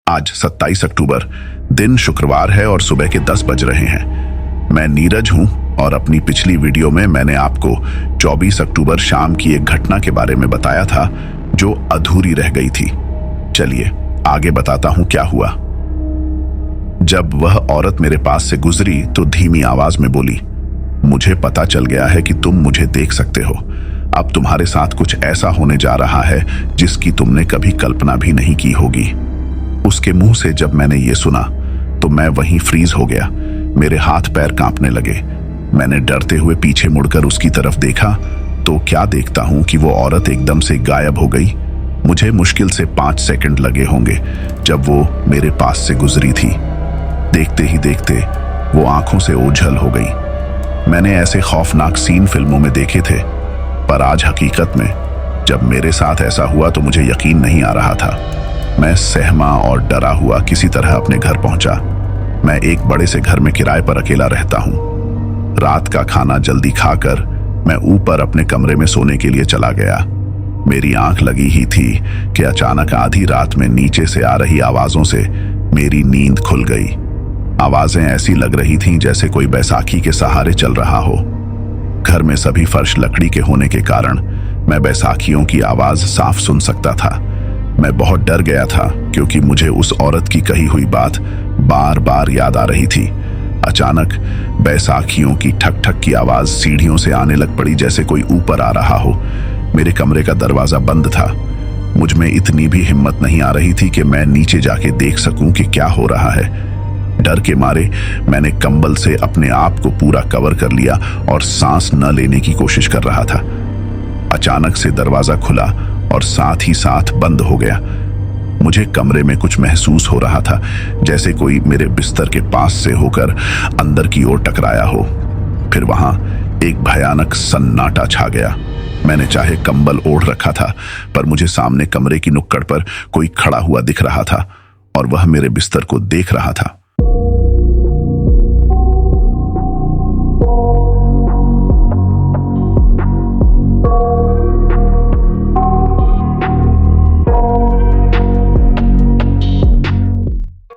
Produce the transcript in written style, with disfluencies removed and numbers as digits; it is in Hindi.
आज 27 अक्टूबर, दिन शुक्रवार है और सुबह के 10 बज रहे हैं। मैं नीरज हूं और अपनी पिछली वीडियो में मैंने आपको 24 अक्टूबर शाम की एक घटना के बारे में बताया था जो अधूरी रह गई थी। चलिए आगे बताता हूं क्या हुआ। जब वह औरत मेरे पास से गुजरी तो धीमी आवाज में बोली, मुझे पता चल गया है कि तुम मुझे देख सकते हो। अब तुम्हारे साथ कुछ ऐसा होने जा रहा है जिसकी तुमने कभी कल्पना भी नहीं की होगी। उसके मुंह से जब मैंने ये सुना तो मैं वहीं फ्रीज हो गया। मेरे हाथ पैर कांपने लगे। मैंने डरते हुए पीछे मुड़कर उसकी तरफ देखा तो क्या देखता हूं कि वो औरत एकदम से गायब हो गई। मुझे मुश्किल से 5 सेकंड लगे होंगे जब वो मेरे पास से गुजरी थी। देखते ही देखते वो आंखों से ओझल हो गई। मैंने ऐसे खौफनाक सीन फिल्मों में देखे थे, पर आज हकीकत में जब मेरे साथ ऐसा हुआ तो मुझे यकीन नहीं आ रहा था। मैं सहमा और डरा हुआ किसी तरह अपने घर पहुंचा। मैं एक बड़े से घर में किराए पर अकेला रहता हूं। रात का खाना जल्दी खाकर मैं ऊपर अपने कमरे में सोने के लिए चला गया। मेरी आंख लगी ही थी कि अचानक आधी रात में नीचे से आ रही आवाजों से मेरी नींद खुल गई। आवाजें ऐसी लग रही थीं जैसे कोई बैसाखी के सहारे चल रहा हो। घर में सभी फर्श लकड़ी के होने के कारण मैं बैसाखियों की आवाज साफ सुन सकता था। मैं बहुत डर गया था क्योंकि मुझे उस औरत की कही हुई बात बार बार याद आ रही थी। अचानक बैसाखियों की ठक ठक की आवाज सीढ़ियों से आने लग पड़ी जैसे कोई ऊपर आ रहा हो। मेरे कमरे का दरवाजा बंद था। मुझ में इतनी भी हिम्मत नहीं आ रही थी कि मैं नीचे जाके देख सकूं कि क्या हो रहा है। डर के मारे मैंने कंबल से अपने आप को पूरा कवर कर लिया और सांस न लेने की कोशिश कर रहा था। अचानक से दरवाजा खुला और साथ ही साथ बंद हो गया। मुझे कमरे में कुछ महसूस हो रहा था, जैसे कोई मेरे बिस्तर के पास से होकर अंदर की ओर टकराया हो। फिर वहां एक भयानक सन्नाटा छा गया। मैंने चाहे कंबल ओढ़ रखा था, पर मुझे सामने कमरे की नुक्कड़ पर कोई खड़ा हुआ दिख रहा था और वह मेरे बिस्तर को देख रहा था।